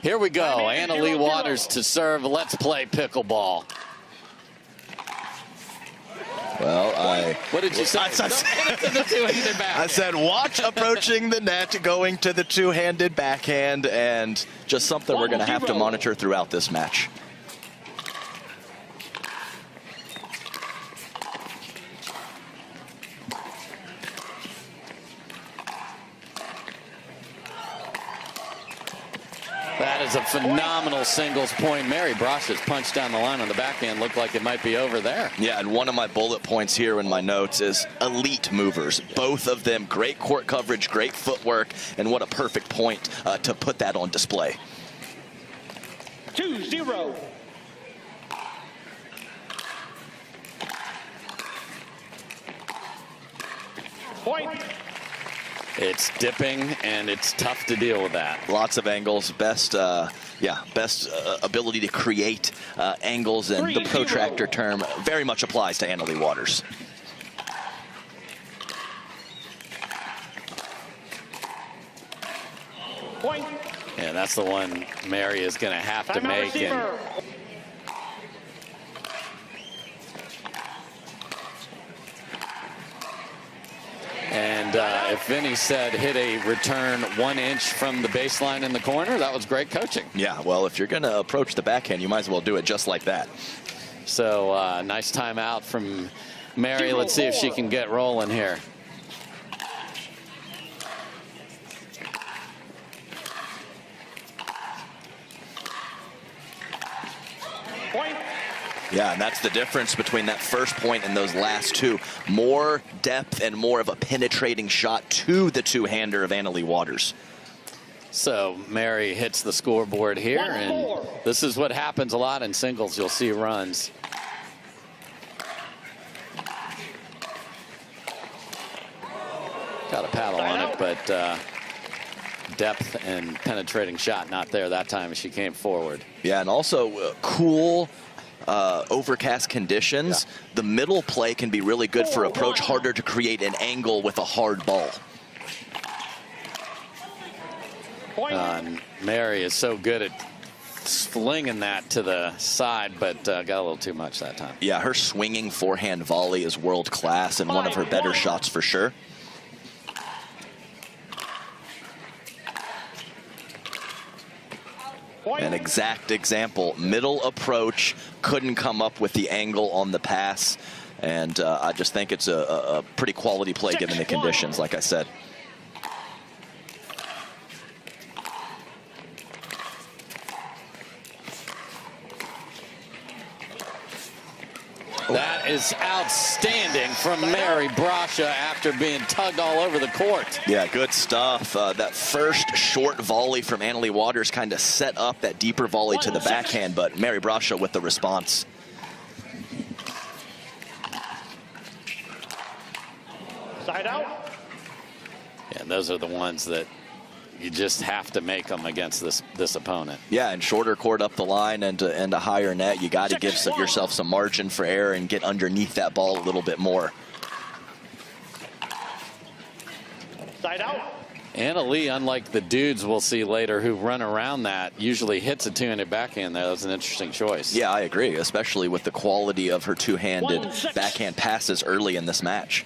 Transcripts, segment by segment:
Here we go. Leigh Waters to serve. Let's play pickleball. Well, what did you say? I said watch approaching the net, going to the two-handed backhand, and just something we're going to have to monitor throughout this match. That is a phenomenal singles point. Mary Brascia's punch down the line on the backhand looked like it might be over there. Yeah, and one of my bullet points here in my notes is elite movers. Both of them, great court coverage, great footwork, and what a perfect point to put that on display. 2-0. Point. It's dipping, and it's tough to deal with that. Lots of angles, best ability to create angles, and the protractor term very much applies to Leigh Waters. Point. Yeah, that's the one Mary is going to have to make. And if Vinny said hit a return 1 inch from the baseline in the corner, that was great coaching. Yeah, well, if you're going to approach the backhand, you might as well do it just like that. So nice timeout from Mary. Let's see if she can get rolling here. Point. Yeah, and that's the difference between that first point and those last two. More depth and more of a penetrating shot to the two-hander of Leigh Waters. So Mary hits the scoreboard here, and this is what happens a lot in singles. You'll see runs. Got a paddle on it, but depth and penetrating shot not there that time as she came forward. Yeah, and also cool overcast conditions. Yeah. The middle play can be really good for approach, harder to create an angle with a hard ball. Mary is so good at flinging that to the side, but got a little too much that time. Yeah, her swinging forehand volley is world class and one of her better shots for sure. An exact example, middle approach, couldn't come up with the angle on the pass, and I just think it's a pretty quality play given the conditions, like I said. That is outstanding from Mary Brascia after being tugged all over the court. Yeah, good stuff. That first short volley from Leigh Waters kind of set up that deeper volley to the backhand, but Mary Brascia with the response. Side out. And those are the ones that you just have to make them against this opponent. Yeah, and shorter court up the line and a higher net, you got to give yourself some margin for error and get underneath that ball a little bit more. Side out. Leigh, unlike the dudes we'll see later who run around that, usually hits a two-handed backhand there. That's an interesting choice. Yeah, I agree, especially with the quality of her two-handed backhand passes early in this match.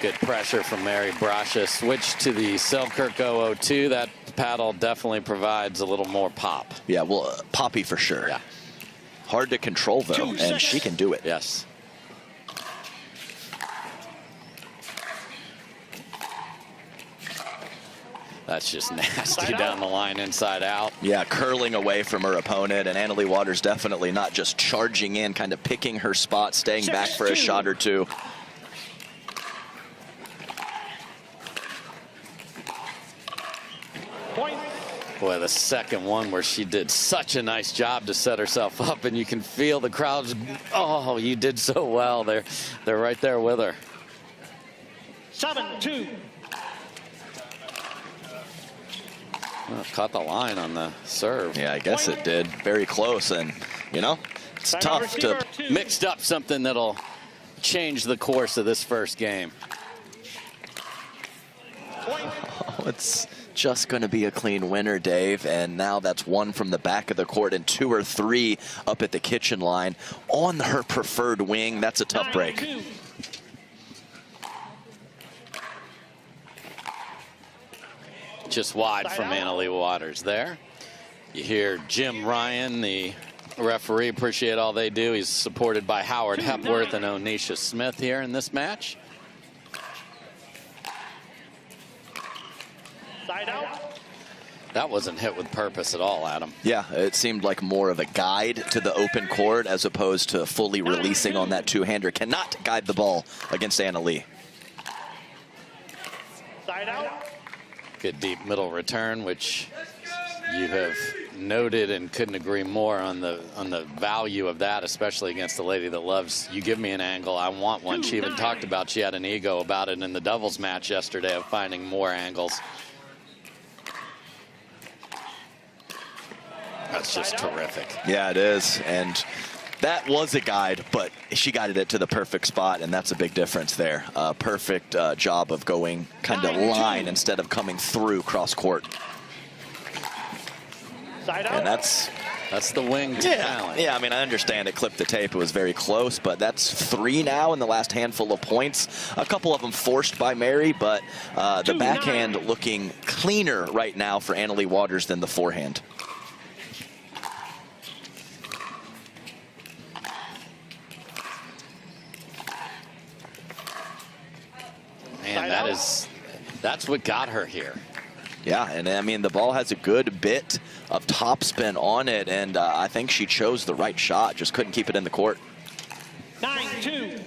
Good pressure from Mary Brascia. Switch to the Selkirk 002. That paddle definitely provides a little more pop. Yeah, well, poppy for sure. Yeah. Hard to control, though, and she can do it. Yes. That's just nasty down the line, inside out. Yeah, curling away from her opponent, and Leigh Waters definitely not just charging in, kind of picking her spot, staying back for a shot or two. Boy, the second one where she did such a nice job to set herself up, and you can feel the crowds. Oh, you did so well. They're right there with her. 7-2. Well, caught the line on the serve. Yeah, I guess it did. Very close, and you know, It's tough to mixed up something that'll change the course of this first game. Oh, it's just going to be a clean winner, Dave. And now that's one from the back of the court and 2 or 3 up at the kitchen line on her preferred wing. That's a tough break. Just wide from Anna-Leigh Waters there. You hear Jim Ryan, the referee, appreciate all they do. He's supported by Howard Hepworth and Onisha Smith here in this match. Side out. That wasn't hit with purpose at all, Adam. Yeah, it seemed like more of a guide to the open court as opposed to fully releasing on that two-hander. Cannot guide the ball against Anna-Leigh. Side out. Good deep middle return, which you have noted and couldn't agree more on the value of that, especially against a lady that loves, you give me an angle, I want one. She even talked about she had an ego about it in the doubles match yesterday of finding more angles. That's just terrific. Yeah, it is. And that was a guide, but she guided it to the perfect spot, and that's a big difference there. Perfect job of going kind of line instead of coming through cross court. Side out. And that's the wing talent. Yeah, I mean, I understand it clipped the tape. It was very close, but that's 3 now in the last handful of points. A couple of them forced by Mary, but the backhand looking cleaner right now for Anna-Leigh Waters than the forehand. Man, that's what got her here. Yeah, and I mean, the ball has a good bit of topspin on it, and I think she chose the right shot, just couldn't keep it in the court. 9-2.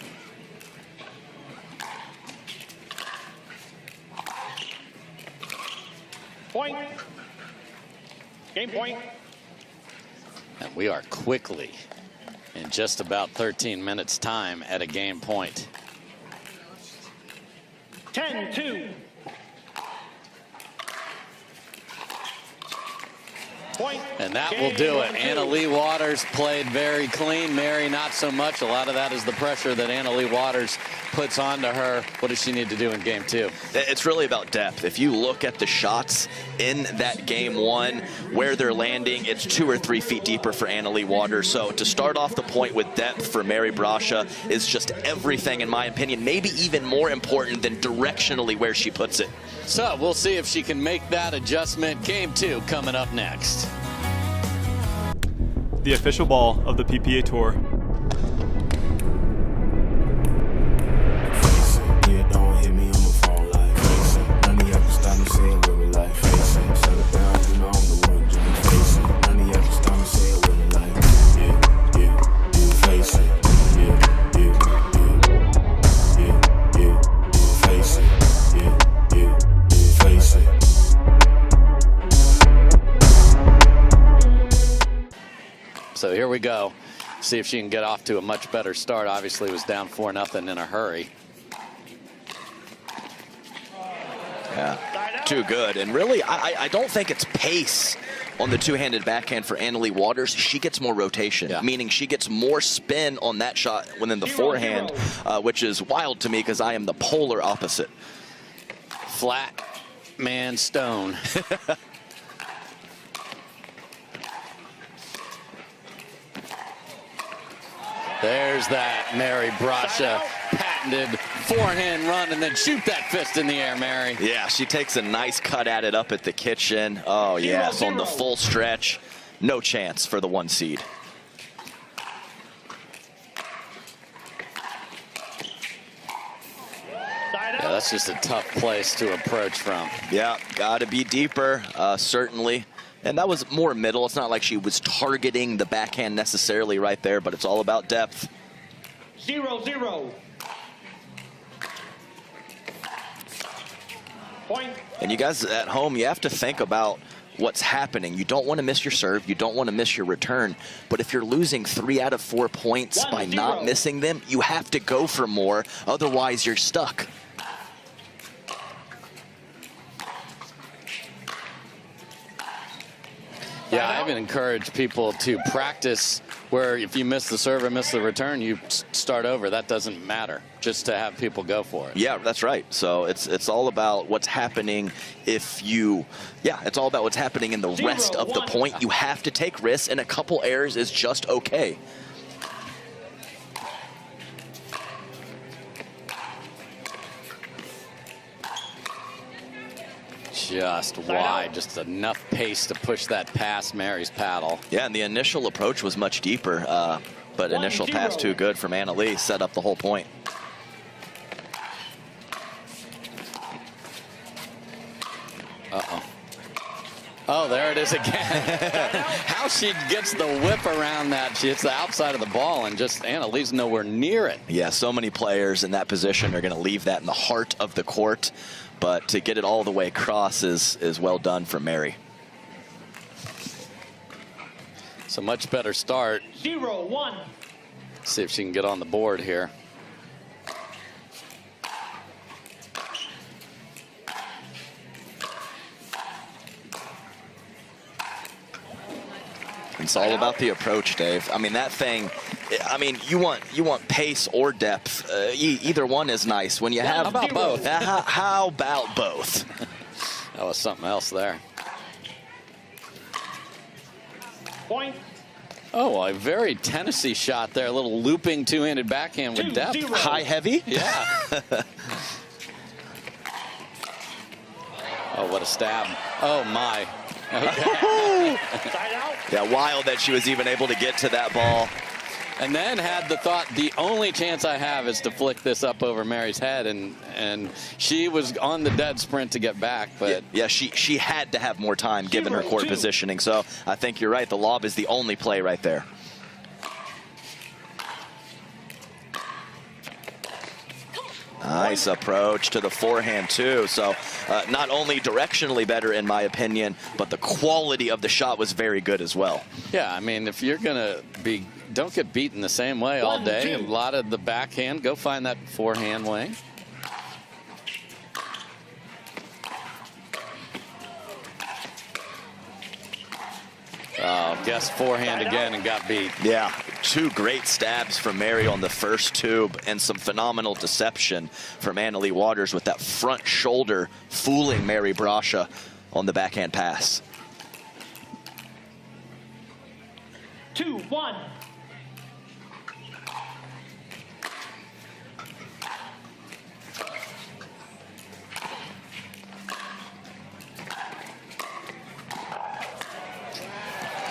Point. Game point. And we are quickly, in just about 13 minutes time, at a game point. 10-2. Point. And that will do it. Anna-Leigh Waters played very clean. Mary, not so much. A lot of that is the pressure that Anna-Leigh Waters puts onto her. What does she need to do in game 2? It's really about depth. If you look at the shots in that game 1, where they're landing, it's 2 or 3 feet deeper for Anna-Leigh Waters. So to start off the point with depth for Mary Brascia is just everything, in my opinion, maybe even more important than directionally where she puts it. So we'll see if she can make that adjustment. Game 2 coming up next. The official ball of the PPA Tour. So here we go. See if she can get off to a much better start. Obviously was down 4-0 in a hurry. Yeah, too good. And really, I don't think it's pace on the two-handed backhand for Anna-Leigh Waters. She gets more rotation, meaning she gets more spin on that shot than the forehand, which is wild to me because I am the polar opposite. Flat man stone. There's that Mary Brascia patented forehand run and then shoot that fist in the air, Mary. Yeah, she takes a nice cut at it up at the kitchen. Oh, yes, on the full stretch. No chance for the 1 seed. Yeah, that's just a tough place to approach from. Yeah, got to be deeper, certainly. And that was more middle. It's not like she was targeting the backhand necessarily right there, but it's all about depth. 0-0. Point. And you guys at home, you have to think about what's happening. You don't want to miss your serve. You don't want to miss your return. But if you're losing 3 out of 4 points by not missing them, you have to go for more. Otherwise, you're stuck. Yeah, I would encourage people to practice where if you miss the serve or miss the return, you start over. That doesn't matter, just to have people go for it. Yeah, that's right. So it's all about what's happening if you, it's all about what's happening in the rest of the point. You have to take risks, and a couple errors is just okay. Just wide, just enough pace to push that past Mary's paddle. Yeah, and the initial approach was much deeper, but initial pass too good from Leigh, set up the whole point. Uh-oh. Oh, there it is again. How she gets the whip around that. She hits the outside of the ball, and just Lee's nowhere near it. Yeah, so many players in that position are going to leave that in the heart of the court. But to get it all the way across is well done from Mary. It's a much better start. 0-1. See if she can get on the board here. It's all about the approach, Dave. I mean, that thing, I mean, you want pace or depth. Either one is nice. When you have... How about both? How about both? That was something else there. Point. Oh, a very Tennessee shot there. A little looping two-handed backhand with depth. 2-0. High, heavy? Yeah. Oh, what a stab. Oh, my. Okay. Side out. Yeah, wild that she was even able to get to that ball. And then had the thought, the only chance I have is to flick this up over Mary's head, and she was on the dead sprint to get back. But yeah, she had to have more time given her court positioning. So I think you're right. The lob is the only play right there. Nice approach to the forehand, too. So not only directionally better, in my opinion, but the quality of the shot was very good as well. yeah, I mean, if you're going to be, don't get beaten the same way all day. A lot of the backhand, go find that forehand way. Oh, guessed forehand again and got beat. Yeah, two great stabs from Mary on the first tube, and some phenomenal deception from Leigh Waters with that front shoulder fooling Mary Brascia on the backhand pass. 2-1.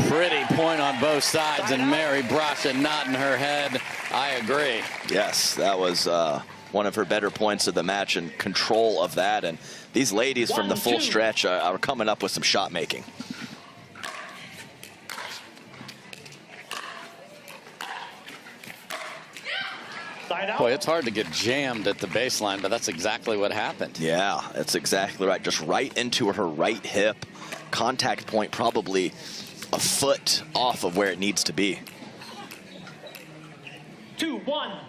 Pretty point on both sides, and Mary Brascia nodding her head. I agree. Yes, that was one of her better points of the match, and control of that. And these ladies from the full stretch are coming up with some shot making. Boy, it's hard to get jammed at the baseline, but that's exactly what happened. Yeah, that's exactly right. Just right into her right hip. Contact point probably a foot off of where it needs to be. 2-1.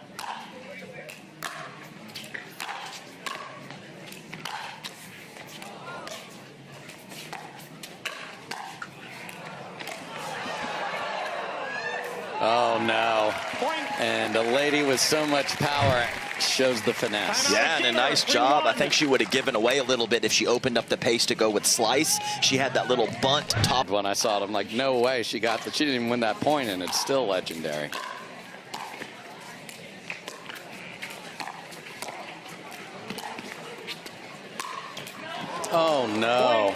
Oh, no. Point. And a lady with so much power shows the finesse. Yeah, and a nice job. I think she would have given away a little bit if she opened up the pace to go with slice. She had that little bunt top. When I saw it, I'm like, no way she got that. She didn't even win that point, and it's still legendary. Oh, no.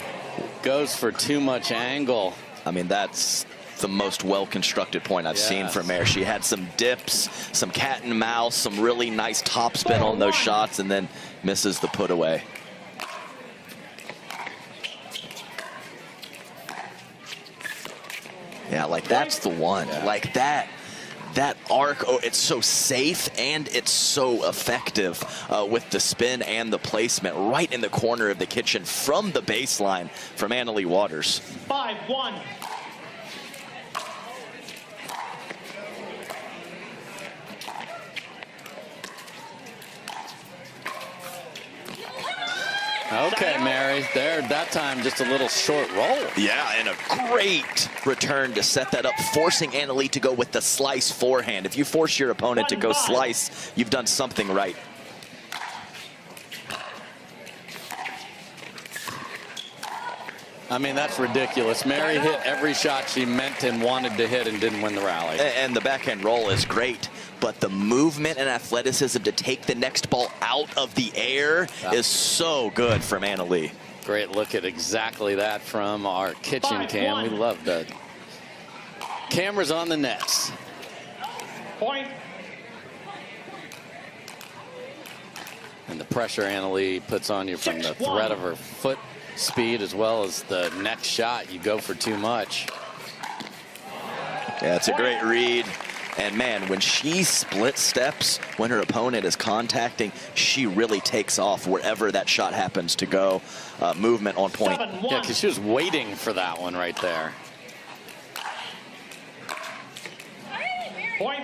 Goes for too much angle. I mean, that's the most well-constructed point I've seen from Mary. She had some dips, some cat and mouse, some really nice topspin on those shots, and then misses the put away. Yeah, like that's the one. Like that arc, oh, it's so safe and it's so effective with the spin and the placement right in the corner of the kitchen from the baseline from Leigh Waters. 5-1. Okay, Mary, there, that time just a little short roll. Yeah, and a great return to set that up, forcing Annalie to go with the slice forehand. If you force your opponent to go slice, you've done something right. I mean, that's ridiculous. Mary hit every shot she meant and wanted to hit and didn't win the rally. And the backhand roll is great, but the movement and athleticism to take the next ball out of the air is so good from Annalie. Great look at exactly that from our kitchen cam. We love the cameras on the nets. Point. And the pressure Annalie puts on you from the threat of her foot speed as well as the next shot. You go for too much. Yeah, it's a great read. And man, when she split steps, when her opponent is contacting, she really takes off wherever that shot happens to go. Movement on point. Yeah, because she was waiting for that one right there. Point.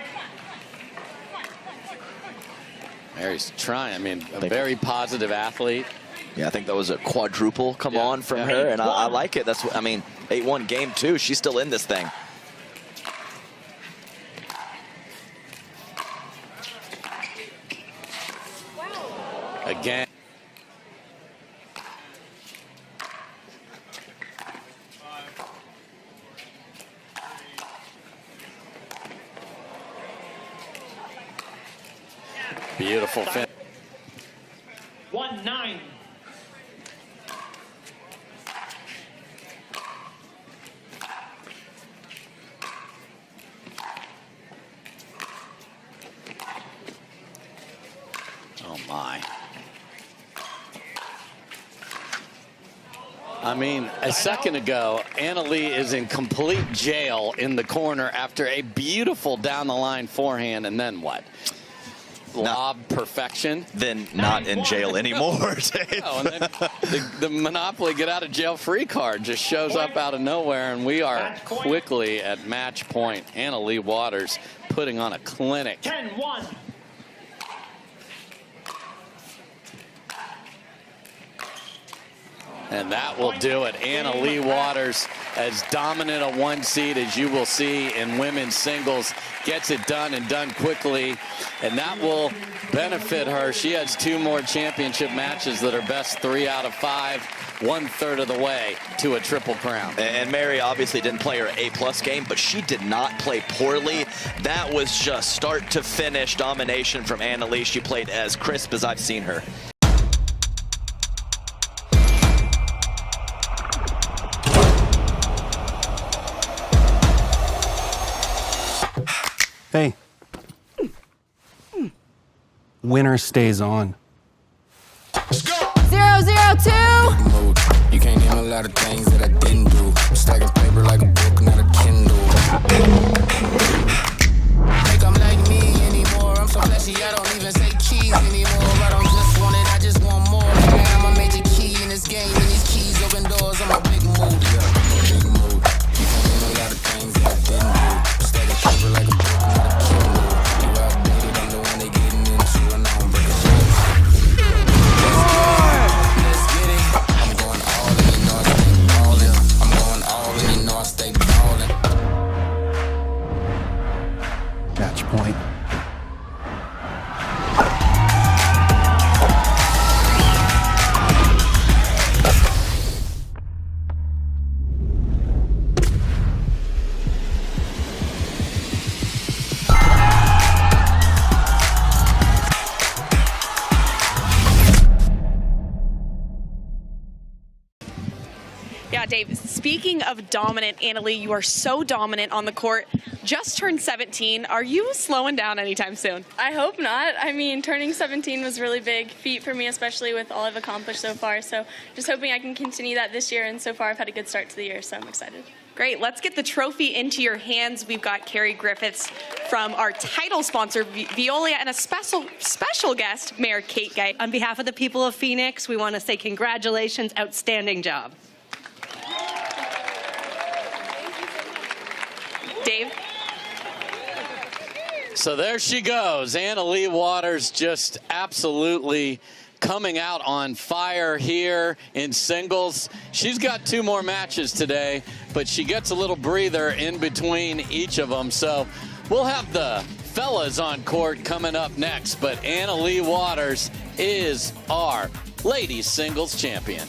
Mary's trying. I mean, a very positive athlete. Yeah, I think that was a quadruple come on from her, and I like it. That's what I mean. 8-1 game 2. She's still in this thing. Again. Beautiful finish. 1-9. Oh my. I mean, a second ago, Annalie is in complete jail in the corner after a beautiful down the line forehand, and then what? Lob perfection. Then not in jail anymore. Oh, and then the Monopoly get out of jail free card just shows up out of nowhere, and we are quickly at match point. Annalie Waters putting on a clinic. 10-1. And that will do it. Annalie Waters, as dominant a one seed as you will see in women's singles, gets it done and done quickly, and that will benefit her. She has 2 more championship matches that are best 3 out of 5, 1/3 of the way to a triple crown. And Mary obviously didn't play her A+ game, but she did not play poorly. That was just start to finish domination from Annalie. She played as crisp as I've seen her. Hey. Winner stays on. 002. You can't name a lot of things that I didn't do. I'm stacking paper like a book, not a Kindle. Think I'm like me anymore. I'm so flashy, I don't even say cheese anymore. I don't just want it, I just want more. I'm a major key in this game, and these keys open doors. I'm a big mood. Yeah, big mood. You can't name a lot of things that I didn't do. I'm stacking paper like a book, not a Kindle. You outdated, I'm the one they getting into, and I don't break a shit. Let's get it. I'm going all in, you know I stay ballin'. I'm going all in, you know I stay ballin'. Match point. Yeah, Dave, speaking of dominant, Annalie, you are so dominant on the court. Just turned 17. Are you slowing down anytime soon? I hope not. I mean, turning 17 was a really big feat for me, especially with all I've accomplished so far. So just hoping I can continue that this year. And so far, I've had a good start to the year, so I'm excited. Great. Let's get the trophy into your hands. We've got Carrie Griffiths from our title sponsor, Veolia, and a special guest, Mayor Kate Guy. On behalf of the people of Phoenix, we want to say congratulations. Outstanding job. Dave? So there she goes. Annalie Waters just absolutely coming out on fire here in singles. She's got 2 more matches today, but she gets a little breather in between each of them. So we'll have the fellas on court coming up next, but Leigh Waters is our ladies singles champion.